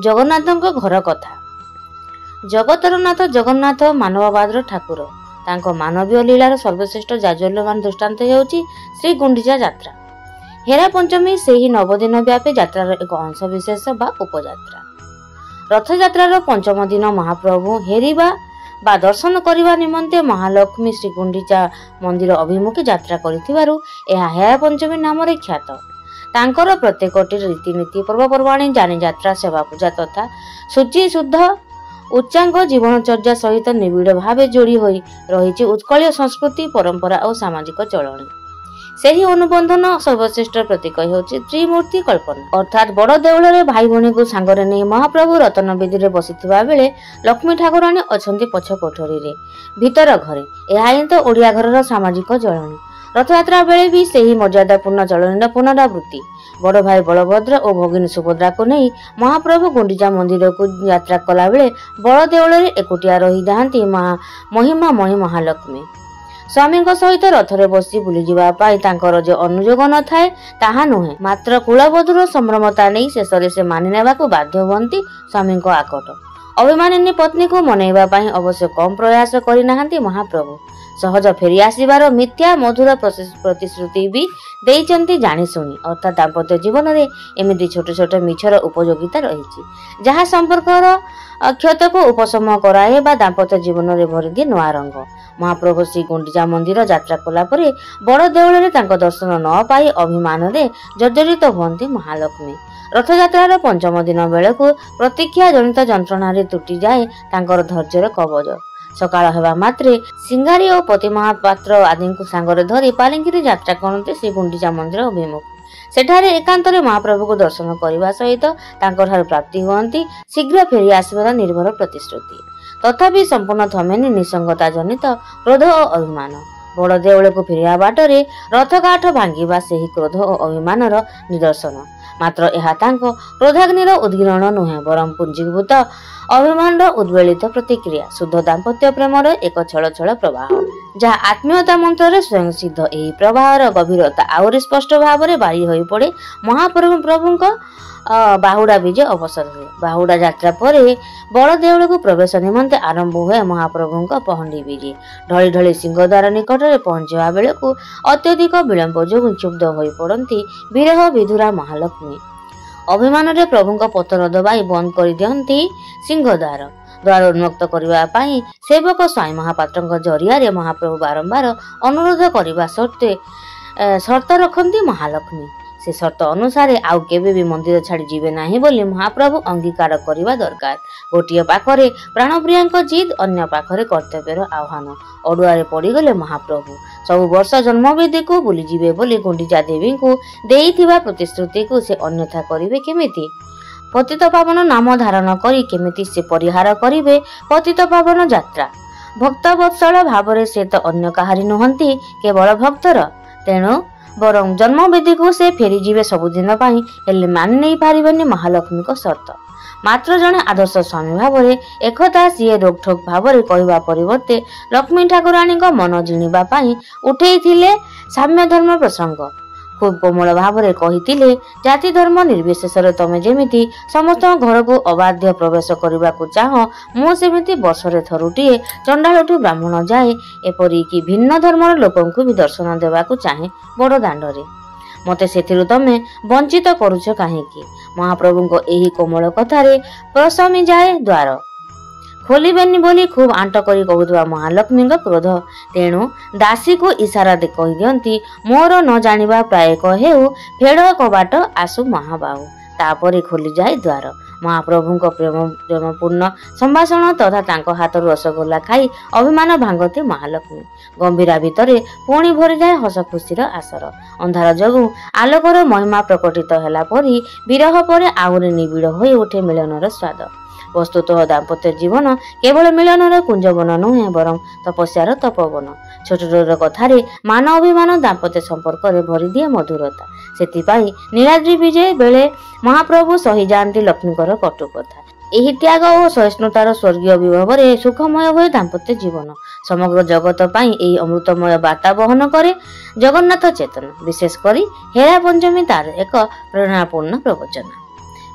ଜଗନ୍ନାଥଙ୍କ ଘର କଥା। ଜଗତର ନାଥ ଜଗନ୍ନାଥ ମାନବବାଦର ଠାକୁର। ତାଙ୍କ ମାନବୀୟ ଲୀଳାର ସର୍ବଶ୍ରେଷ୍ଠ ଜାଜ୍ୱଲ୍ୟମାନ ଦୃଷ୍ଟାନ୍ତ ହେଉଛି ଶ୍ରୀ ଗୁଣ୍ଡିଚା ଯାତ୍ରା। ହେରା ପଞ୍ଚମୀ ସେହି ନବଦିନ ବ୍ୟାପୀ ଯାତ୍ରାର ଏକ ଅଂଶ ବିଶେଷ ବା ଉପଯାତ୍ରା। ରଥଯାତ୍ରାର ପଞ୍ଚମ ଦିନ ମହାପ୍ରଭୁ ହେରିବା ବା ଦର୍ଶନ କରିବା ନିମନ୍ତେ ମହାଲକ୍ଷ୍ମୀ ଶ୍ରୀଗୁଣ୍ଡିଚା ମନ୍ଦିର ଅଭିମୁଖେ ଯାତ୍ରା କରିଥିବାରୁ ଏହା ହେରା ପଞ୍ଚମୀ ନାମରେ ଖ୍ୟାତ। ତାଙ୍କର ପ୍ରତ୍ୟେକଟି ରୀତିନୀତି ପର୍ବପର୍ବାଣୀ ଯାନିଯାତ୍ରା ସେବା ପୂଜା ତଥା ଶୁଚି ଶୁଦ୍ଧ ଉଚ୍ଚାଙ୍ଗ ଜୀବନଚର୍ଯ୍ୟା ସହିତ ନିବିଡ଼ ଭାବେ ଯୋଡ଼ି ହୋଇ ରହିଛି ଉତ୍କଳୀୟ ସଂସ୍କୃତି ପରମ୍ପରା ଓ ସାମାଜିକ ଚଳଣି। ସେହି ଅନୁବନ୍ଧନ ସର୍ବଶ୍ରେଷ୍ଠ ପ୍ରତୀକ ହେଉଛି ତ୍ରିମୂର୍ତ୍ତି କଳ୍ପନା, ଅର୍ଥାତ୍ ବଡ଼ ଦେଉଳରେ ଭାଇ ଭଉଣୀକୁ ସାଙ୍ଗରେ ନେଇ ମହାପ୍ରଭୁ ରତନ ବେଦୀରେ ବସିଥିବା ବେଳେ ଲକ୍ଷ୍ମୀ ଠାକୁରାଣୀ ଅଛନ୍ତି ପଛ କୋଠରୀରେ ଭିତର ଘରେ। ଏହା ହିଁ ତ ଓଡ଼ିଆ ଘରର ସାମାଜିକ ଚଳଣି। ରଥଯାତ୍ରା ବେଳେ ବି ସେହି ମର୍ଯ୍ୟାଦାପୂର୍ଣ୍ଣ ଚଳଣିର ପୁନରାବୃତ୍ତି। ବଡ଼ ଭାଇ ବଳଭଦ୍ର ଓ ଭଗିନୀ ସୁଭଦ୍ରାକୁ ନେଇ ମହାପ୍ରଭୁ ଗୁଣ୍ଡିଚା ମନ୍ଦିରକୁ ଯାତ୍ରା କଲାବେଳେ ବଡ଼ ଦେଉଳରେ ଏକୁଟିଆ ରହିଯାଆନ୍ତି ମହିମାମୟୀ ମହାଲକ୍ଷ୍ମୀ। ସ୍ୱାମୀଙ୍କ ସହିତ ରଥରେ ବସି ବୁଲିଯିବା ପାଇଁ ତାଙ୍କର ଯେ ଅନୁଯୋଗ ନଥାଏ ତାହା ନୁହେଁ, ମାତ୍ର କୁଳବଧୂର ସମ୍ଭ୍ରମତା ନେଇ ଶେଷରେ ସେ ମାନି ନେବାକୁ ବାଧ୍ୟ ହୁଅନ୍ତି ସ୍ୱାମୀଙ୍କ ଆକଟ। ଅଭିମାନିନୀ ପତ୍ନୀକୁ ମନେଇବା ପାଇଁ ଅବଶ୍ୟ କମ୍ ପ୍ରୟାସ କରିନାହାନ୍ତି ମହାପ୍ରଭୁ। ସହଜ ଫେରି ଆସିବାର ମିଥ୍ୟା ମଧୁର ପ୍ରତିଶ୍ରୁତି ବି ଦେଇଛନ୍ତି ଜାଣିଶୁଣି। ଅର୍ଥାତ୍ ଦାମ୍ପତ୍ୟ ଜୀବନରେ ଏମିତି ଛୋଟ ଛୋଟ ମିଛର ଉପଯୋଗିତା ରହିଛି ଯାହା ସମ୍ପର୍କର କ୍ଷତକୁ ଉପଶମ କରାଏ ବା ଦାମ୍ପତ୍ୟ ଜୀବନରେ ଭରିଦିଏ ନୂଆ ରଙ୍ଗ। ମହାପ୍ରଭୁ ଶ୍ରୀ ଗୁଣ୍ଡିଚା ମନ୍ଦିର ଯାତ୍ରା କଲା ପରେ ବଡ଼ ଦେଉଳରେ ତାଙ୍କ ଦର୍ଶନ ନ ପାଇ ଅଭିମାନରେ ଜର୍ଜରିତ ହୁଅନ୍ତି ମହାଲକ୍ଷ୍ମୀ। ରଥଯାତ୍ରାର ପଞ୍ଚମ ଦିନ ବେଳକୁ ପ୍ରତୀକ୍ଷା ଜନିତ ଯନ୍ତ୍ରଣାରେ ତୁଟିଯାଏ ତାଙ୍କର ଧୈର୍ଯ୍ୟର କବଜ। ସକାଳ ହେବା ମାତ୍ରେ ସିଙ୍ଗାରୀ ଓ ପତି ମହାପାତ୍ର ଆଦିଙ୍କୁ ସାଙ୍ଗରେ ଧରି ପାଲିଙ୍କିରେ ଯାତ୍ରା କରନ୍ତି ଶ୍ରୀ ଗୁଣ୍ଡିଚା ମନ୍ଦିର ଅଭିମୁଖ। ସେଠାରେ ଏକାନ୍ତରେ ମହାପ୍ରଭୁଙ୍କୁ ଦର୍ଶନ କରିବା ସହିତ ତାଙ୍କଠାରୁ ପ୍ରାପ୍ତି ହୁଅନ୍ତି ଶୀଘ୍ର ଫେରି ଆସିବାର ନିର୍ଭର ପ୍ରତିଶ୍ରୁତି। ତଥାପି ସମ୍ପୂର୍ଣ୍ଣ ଥମେନି ନିଃସଙ୍ଗତା ଜନିତ କ୍ରୋଧ ଓ ଅଭିମାନ। ବଡ଼ ଦେଉଳକୁ ଫେରିବା ବାଟରେ ରଥକାଠ ଭାଙ୍ଗିବା ସେହି କ୍ରୋଧ ଓ ଅଭିମାନର ନିଦର୍ଶନ। ମାତ୍ର ଏହା ତାଙ୍କ କ୍ରୋଧାଗ୍ନିର ଉଦ୍ଗୀରଣ ନୁହେଁ, ବରଂ ପୁଞ୍ଜୀଭୂତ ଅଭିମାନର ଉଦ୍ବେଳିତ ପ୍ରତିକ୍ରିୟା, ଶୁଦ୍ଧ ଦାମ୍ପତ୍ୟ ପ୍ରେମର ଏକ ଛଳ ଛଳ ପ୍ରବାହ, ଯାହା ଆତ୍ମୀୟତା ମନ୍ତ୍ରରେ ସ୍ୱୟଂ ସିଦ୍ଧ। ଏହି ପ୍ରବାହର ଗଭୀରତା ଆହୁରି ସ୍ପଷ୍ଟ ଭାବରେ ବାରି ହୋଇ ପଡ଼େ ମହାପ୍ରଭୁଙ୍କ ବାହୁଡ଼ା ବିଜେ ଅବସରରେ। ବାହୁଡ଼ା ଯାତ୍ରା ପରେ ବଡ଼ ଦେଉଳକୁ ପ୍ରବେଶ ନିମନ୍ତେ ଆରମ୍ଭ ହୁଏ ମହାପ୍ରଭୁଙ୍କ ପହଣ୍ଡି ବିଜେ। ଢଳି ଢଳି ସିଂହଦ୍ୱାର ନିକଟରେ ପହଞ୍ଚିବା ବେଳକୁ ଅତ୍ୟଧିକ ବିଳମ୍ବ ଯୋଗୁଁ କ୍ଷୁବ୍ଧ ହୋଇ ପଡ଼ନ୍ତି ବିରହ ବିଧୁରା ମହାଲକ୍ଷ୍ମୀ। ଅଭିମାନରେ ପ୍ରଭୁଙ୍କ ପତନ ଦବାଇ ବନ୍ଦ କରିଦିଅନ୍ତି ସିଂହଦ୍ୱାର। ଦ୍ୱାର ଉନ୍ମୁକ୍ତ କରିବା ପାଇଁ ସେବକ ସ୍ୱାଇଁ ମହାପାତ୍ରଙ୍କ ଜରିଆରେ ମହାପ୍ରଭୁ ବାରମ୍ବାର ଅନୁରୋଧ କରିବା ସତ୍ତ୍ୱେ ସର୍ତ୍ତ ରଖନ୍ତି ମହାଲକ୍ଷ୍ମୀ। ସେ ସର୍ତ୍ତ ଅନୁସାରେ ଆଉ କେବେ ବି ମନ୍ଦିର ଛାଡ଼ି ଯିବେ ନାହିଁ ବୋଲି ମହାପ୍ରଭୁ ଅଙ୍ଗୀକାର କରିବା ଦରକାର। ଗୋଟିଏ ପାଖରେ ପ୍ରାଣପ୍ରିୟାଙ୍କ ଜିଦ୍, ଅନ୍ୟ ପାଖରେ କର୍ତ୍ତବ୍ୟର ଆହ୍ୱାନ। ଅଡୁଆରେ ପଡ଼ିଗଲେ ମହାପ୍ରଭୁ। ସବୁ ବର୍ଷ ଜନ୍ମବେଦୀକୁ ବୁଲିଯିବେ ବୋଲି ଗୁଣ୍ଡିଚା ଦେବୀଙ୍କୁ ଦେଇଥିବା ପ୍ରତିଶ୍ରୁତିକୁ ସେ ଅନ୍ୟଥା କରିବେ କେମିତି? ପତିତ ପାବନ ନାମ ଧାରଣ କରି କେମିତି ସେ ପରିହାର କରିବେ ପତିତ ପାବନ ଯାତ୍ରା? ଭକ୍ତବତ୍ସଳ ଭାବରେ ସେ ତ ଅନ୍ୟ କାହାରି ନୁହନ୍ତି, କେବଳ ଭକ୍ତର। ତେଣୁ ବରଂ ଜନ୍ମବେଦୀକୁ ସେ ଫେରିଯିବେ ସବୁଦିନ ପାଇଁ, ହେଲେ ମାନି ନେଇ ପାରିବେନି ମହାଲକ୍ଷ୍ମୀଙ୍କ ସର୍ତ୍ତ। ମାତ୍ର ଜଣେ ଆଦର୍ଶ ସ୍ୱାମୀ ଭାବରେ ଏକଥା ସିଏ ରୋକଠୋକ ଭାବରେ କହିବା ପରିବର୍ତ୍ତେ ଲକ୍ଷ୍ମୀ ଠାକୁରାଣୀଙ୍କ ମନ ଜିଣିବା ପାଇଁ ଉଠେଇଥିଲେ ସାମ୍ୟ ଧର୍ମ ପ୍ରସଙ୍ଗ। ଖୁବ୍ କୋମଳ ଭାବରେ କହିଥିଲେ, ଜାତି ଧର୍ମ ନିର୍ବିଶେଷରେ ତମେ ଯେମିତି ସମସ୍ତଙ୍କ ଘରକୁ ଅବାଧ୍ୟ ପ୍ରବେଶ କରିବାକୁ ଚାହଁ, ମୁଁ ସେମିତି ବର୍ଷରେ ଥରୁଟିଏ ଚଣ୍ଡାଳଠୁ ବ୍ରାହ୍ମଣ ଯାଏ ଏପରିକି ଭିନ୍ନ ଧର୍ମର ଲୋକଙ୍କୁ ବି ଦର୍ଶନ ଦେବାକୁ ଚାହେଁ ବଡ଼ ଦାଣ୍ଡରେ। ମୋତେ ସେଥିରୁ ତମେ ବଞ୍ଚିତ କରୁଛ କାହିଁକି? ମହାପ୍ରଭୁଙ୍କ ଏହି କୋମଳ କଥାରେ ପ୍ରଶମି ଯାଏ ଦ୍ୱାର। ଖୋଲିବେନି ବୋଲି ଖୁବ୍ ଆଣ୍ଟ କରି କହୁଥିବା ମହାଲକ୍ଷ୍ମୀଙ୍କ କ୍ରୋଧ। ତେଣୁ ଦାସୀକୁ ଇସାରା କହିଦିଅନ୍ତି, ମୋର ନ ଜାଣିବା ପ୍ରାୟ କହେଉ ଫେଡ଼ କବାଟ ଆସୁ ମହାବାହୁ। ତାପରେ ଖୋଲିଯାଏ ଦ୍ୱାର। ମହାପ୍ରଭୁଙ୍କ ପ୍ରେମପୂର୍ଣ୍ଣ ସମ୍ଭାଷଣ ତଥା ତାଙ୍କ ହାତରୁ ରସଗୋଲା ଖାଇ ଅଭିମାନ ଭାଙ୍ଗନ୍ତି ମହାଲକ୍ଷ୍ମୀ। ଗମ୍ଭୀରା ଭିତରେ ପୁଣି ଭରିଯାଏ ହସ ଖୁସିର ଆସର। ଅନ୍ଧାର ଯୋଗୁଁ ଆଲୋକର ମହିମା ପ୍ରକଟିତ ହେଲା ପରି ବିରହ ପରେ ଆହୁରି ନିବିଡ଼ ହୋଇ ଉଠେ ମିଳନର ସ୍ୱାଦ। ବସ୍ତୁତଃ ଦାମ୍ପତ୍ୟ ଜୀବନ କେବଳ ମିଳନର କୁଞ୍ଜବନ ନୁହେଁ, ବରଂ ତପସ୍ୟାର ତପୋବନ। ଛୋଟ ଛୋଟ କଥାରେ ମାନ ଅଭିମାନ ଦାମ୍ପତ୍ୟ ସମ୍ପର୍କରେ ଭରିଦିଏ ମଧୁରତା। ସେଥିପାଇଁ ନୀଳାଦ୍ରି ବିଜେ ବେଳେ ମହାପ୍ରଭୁ ସହିଯାଆନ୍ତି ଲକ୍ଷ୍ମୀଙ୍କର କଟୁ କଥା। ଏହି ତ୍ୟାଗ ଓ ସହିଷ୍ଣୁତାର ସ୍ୱର୍ଗୀୟ ବିଭବରେ ସୁଖମୟ ହୁଏ ଦାମ୍ପତ୍ୟ ଜୀବନ। ସମଗ୍ର ଜଗତ ପାଇଁ ଏହି ଅମୃତମୟ ବାର୍ତ୍ତା ବହନ କରେ ଜଗନ୍ନାଥ ଚେତନ। ବିଶେଷ କରି ହେରା ପଞ୍ଚମୀ ତାର ଏକ ପ୍ରେରଣାପୂର୍ଣ୍ଣ ପ୍ରବଚନ।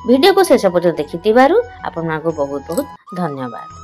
ଭିଡ଼ିଓକୁ ଶେଷ ପର୍ଯ୍ୟନ୍ତ ଦେଖିଥିବାରୁ ଆପଣମାନଙ୍କୁ ବହୁତ ବହୁତ ଧନ୍ୟବାଦ।